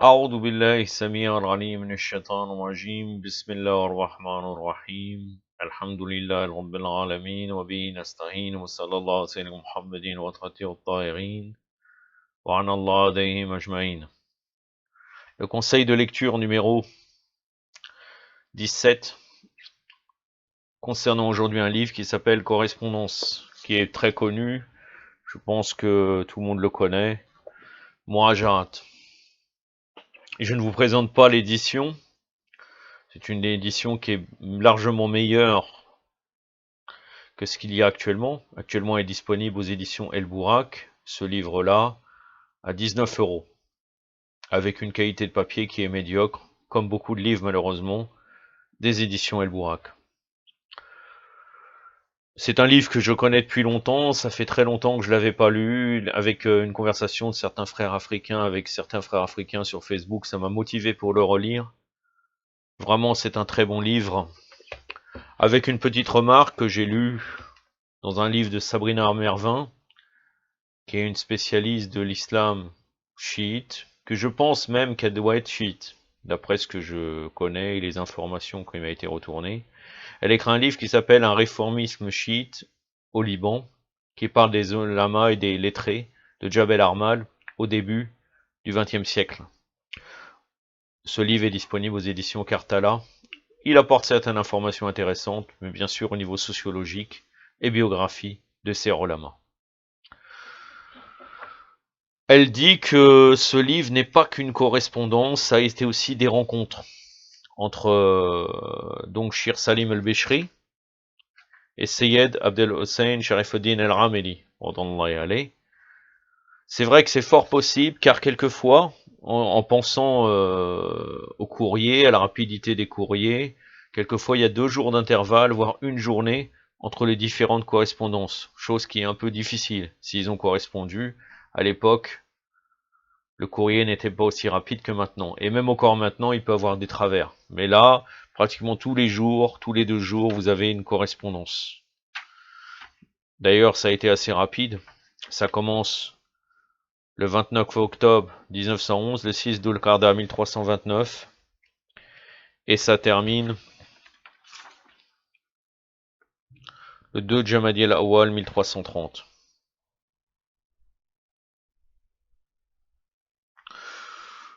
أعوذ بالله السميع العليم من الشيطان الرجيم بسم الله الرحمن الرحيم الحمد لله رب العالمين وبه نستعين وصلى الله على سيدنا محمد وأطهره الطاهرين وعن الله عليهم أجمعين. Le conseil de lecture numéro 17 concernant aujourd'hui un livre qui s'appelle Correspondance, qui est très connu, je pense que tout le monde le connaît, Muhajarat. Et je ne vous présente pas l'édition, c'est une édition qui est largement meilleure que ce qu'il y a actuellement. Actuellement, il est disponible aux éditions El Bourak, ce livre-là, à 19 €, avec une qualité de papier qui est médiocre, comme beaucoup de livres malheureusement, des éditions El Bourak. C'est un livre que je connais depuis longtemps, ça fait très longtemps que je l'avais pas lu, avec une conversation de certains frères africains, avec certains frères africains sur Facebook, ça m'a motivé pour le relire. Vraiment, c'est un très bon livre. Avec une petite remarque que j'ai lue dans un livre de Sabrina Mervin, qui est une spécialiste de l'islam chiite, que je pense même qu'elle doit être chiite, d'après ce que je connais et les informations qui m'a été retournées. Elle écrit un livre qui s'appelle Un réformisme chiite au Liban, qui parle des lamas et des lettrés de Jabel Armal au début du XXe siècle. Ce livre est disponible aux éditions Kartala. Il apporte certaines informations intéressantes, mais bien sûr au niveau sociologique et biographie de ces lamas. Elle dit que ce livre n'est pas qu'une correspondance, ça a été aussi des rencontres entre donc Shir Salim el-Beshri et Seyed Abdel Hossein Sharifuddin el-Rameli. C'est vrai que c'est fort possible, car quelquefois, en pensant au courrier, à la rapidité des courriers, quelquefois il y a 2 jours d'intervalle, voire une journée, entre les différentes correspondances, chose qui est un peu difficile. S'ils ont correspondu, à l'époque, le courrier n'était pas aussi rapide que maintenant. Et même encore maintenant, il peut avoir des travers. Mais là, pratiquement tous les jours, tous les 2 jours, vous avez une correspondance. D'ailleurs, ça a été assez rapide. Ça commence le 29 octobre 1911, le 6 d'Ul-Qarda 1329. Et ça termine le 2 Jamadi al-Awwal 1330.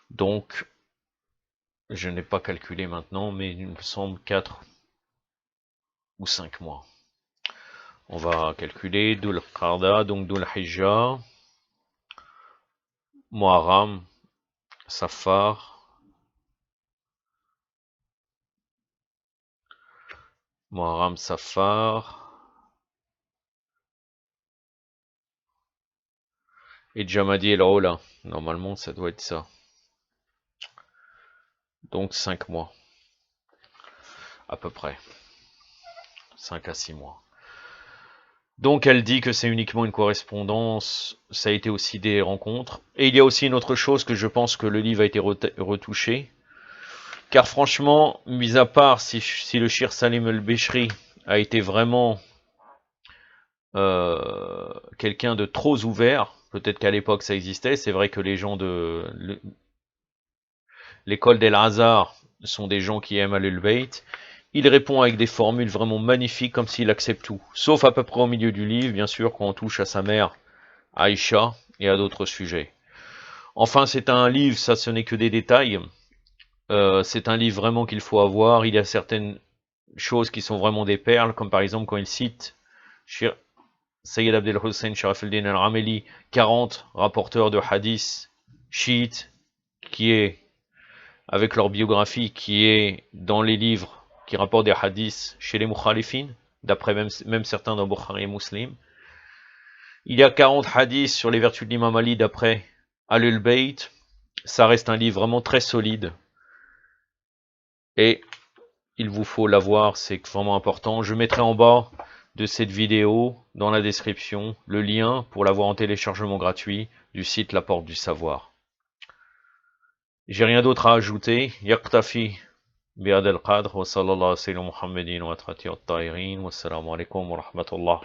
Donc, je n'ai pas calculé maintenant, mais il me semble 4 ou 5 mois. On va calculer Dhul Qarda, donc Dhul Hijjah, Muharram, Safar, Muharram, Safar, et Jamadi el-Ola. Normalement, ça doit être ça. Donc 5 mois, à peu près. 5 à 6 mois. Donc elle dit que c'est uniquement une correspondance, ça a été aussi des rencontres. Et il y a aussi une autre chose que je pense que le livre a été retouché. Car franchement, mis à part si le Shir Salim el-Beshri a été vraiment quelqu'un de trop ouvert, peut-être qu'à l'époque ça existait, c'est vrai que les gens de l'école d'El Hazar sont des gens qui aiment Ahlul Bayt. Il répond avec des formules vraiment magnifiques, comme s'il accepte tout. Sauf à peu près au milieu du livre, bien sûr, quand on touche à sa mère, Aïcha, et à d'autres sujets. Enfin, c'est un livre, ça ce n'est que des détails. C'est un livre vraiment qu'il faut avoir. Il y a certaines choses qui sont vraiment des perles, comme par exemple quand il cite Sayyid Abdel Hussein Sharafuddin al-Rameli, 40 rapporteurs de hadith chiites, qui est, avec leur biographie, qui est dans les livres qui rapportent des hadiths chez les mukhalifines, d'après même certains dans Bukhari et Muslim. Il y a 40 hadiths sur les vertus de l'imam Ali d'après Ahlul Bayt. Ça reste un livre vraiment très solide. Et il vous faut l'avoir, c'est vraiment important. Je mettrai en bas de cette vidéo, dans la description, le lien pour l'avoir en téléchargement gratuit du site La Porte du Savoir. J'ai rien d'autre à ajouter. Yaqtafi بهذا القدر وصلى الله على سيدنا محمد وعلى آله الطاهرين والسلام عليكم ورحمة الله